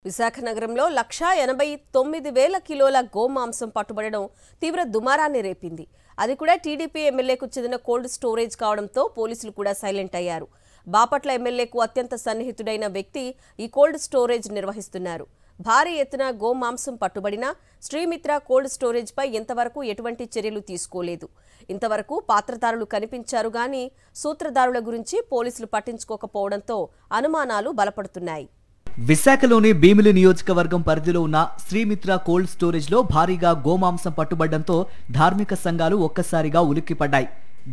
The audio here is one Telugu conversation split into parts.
విశాఖ నగరంలో 1,89,000 కిలోల గోమాంసం పట్టుబడడం తీవ్ర దుమారాన్ని రేపింది. అది కూడా టీడీపీ ఎమ్మెల్యేకు చెందిన కోల్డ్ స్టోరేజ్ కావడంతో పోలీసులు కూడా సైలెంట్ అయ్యారు. బాపట్ల ఎమ్మెల్యేకు అత్యంత సన్నిహితుడైన వ్యక్తి ఈ కోల్డ్ స్టోరేజ్ నిర్వహిస్తున్నారు. భారీ ఎత్తున గోమాంసం పట్టుబడిన శ్రీమిత్ర కోల్డ్ స్టోరేజ్ పై ఇంతవరకు ఎటువంటి చర్యలు తీసుకోలేదు. ఇంతవరకు పాత్రధారులు కనిపించారు గానీ సూత్రధారుల గురించి పోలీసులు పట్టించుకోకపోవడంతో అనుమానాలు బలపడుతున్నాయి. విశాఖలోని భీమిలి నియోజకవర్గం పరిధిలో ఉన్న శ్రీమిత్ర కోల్డ్ స్టోరేజ్ లో భారీగా గోమాంసం పట్టుబడడంతో ధార్మిక సంఘాలు ఒక్కసారిగా ఉలిక్కిపడ్డాయి.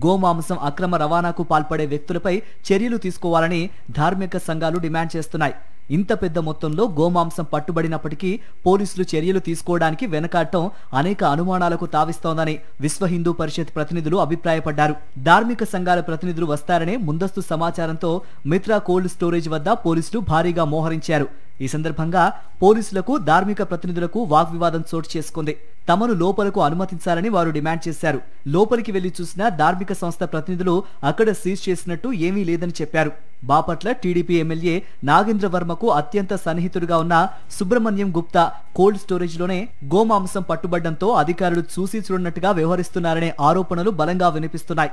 గోమాంసం అక్రమ రవాణాకు పాల్పడే వ్యక్తులపై చర్యలు తీసుకోవాలని ధార్మిక సంఘాలు డిమాండ్ చేస్తున్నాయి. ఇంత పెద్ద మొత్తంలో గోమాంసం పట్టుబడినప్పటికీ పోలీసులు చర్యలు తీసుకోవడానికి వెనకాడటం అనేక అనుమానాలకు తావిస్తోందని విశ్వ హిందూ పరిషత్ ప్రతినిధులు అభిప్రాయపడ్డారు. ధార్మిక సంఘాల ప్రతినిధులు వస్తారనే ముందస్తు సమాచారంతో మిత్ర కోల్డ్ స్టోరేజ్ వద్ద పోలీసులు భారీగా మోహరించారు. ఈ సందర్భంగా పోలీసులకు ధార్మిక ప్రతినిధులకు వాగ్వివాదం చోటు చేసుకుంది. తమను లోపలకు అనుమతించాలని వారు డిమాండ్ చేశారు. లోపలికి వెళ్లి చూసిన ధార్మిక సంస్థ ప్రతినిధులు అక్కడ సీజ్ చేసినట్టు ఏమీ లేదని చెప్పారు. బాపట్ల టీడీపీ ఎమ్మెల్యే నాగేంద్ర వర్మకు అత్యంత సన్నిహితుడిగా ఉన్న సుబ్రహ్మణ్యం గుప్తా కోల్డ్ స్టోరేజ్ లోనే గోమాంసం పట్టుబడ్డంతో అధికారులు చూసి చూడనట్టుగా వ్యవహరిస్తున్నారనే ఆరోపణలు బలంగా వినిపిస్తున్నాయి.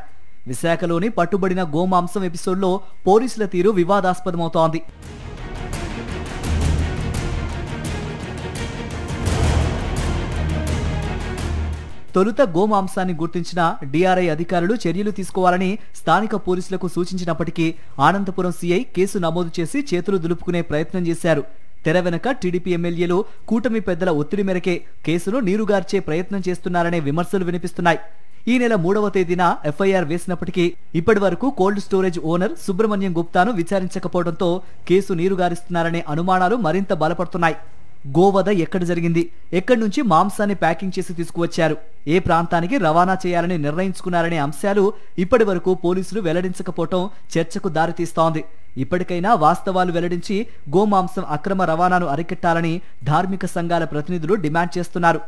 విశాఖలోని పట్టుబడిన గోమాంసం ఎపిసోడ్లో పోలీసుల తీరు వివాదాస్పదమవుతోంది. తొలుత గోమాంసాన్ని గుర్తించిన డిఆర్ఐ అధికారులు చర్యలు తీసుకోవాలని స్థానిక పోలీసులకు సూచించినప్పటికీ అనంతపురం సీఐ కేసు నమోదు చేసి చేతులు దులుపుకునే ప్రయత్నం చేశారు. తెర వెనక టీడీపీ ఎమ్మెల్యేలు కూటమి పెద్దల ఒత్తిడి మేరకే కేసును నీరుగార్చే ప్రయత్నం చేస్తున్నారనే విమర్శలు వినిపిస్తున్నాయి. ఈ నెల 3వ తేదీన ఎఫ్ఐఆర్ వేసినప్పటికీ ఇప్పటి వరకు కోల్డ్ స్టోరేజ్ ఓనర్ సుబ్రహ్మణ్యం గుప్తాను విచారించకపోవడంతో కేసు నీరుగారిస్తున్నారనే అనుమానాలు మరింత బలపడుతున్నాయి. గోవధ ఎక్కడ జరిగింది, ఎక్కడి నుంచి మాంసాన్ని ప్యాకింగ్ చేసి తీసుకువచ్చారు, ఏ ప్రాంతానికి రవాణా చేయాలని నిర్ణయించుకున్నారనే అంశాలు ఇప్పటి వరకు పోలీసులు వెల్లడించకపోవటం చర్చకు దారితీస్తోంది. ఇప్పటికైనా వాస్తవాలు వెల్లడించి గోమాంసం అక్రమ రవాణాను అరికట్టాలని ధార్మిక సంఘాల ప్రతినిధులు డిమాండ్ చేస్తున్నారు.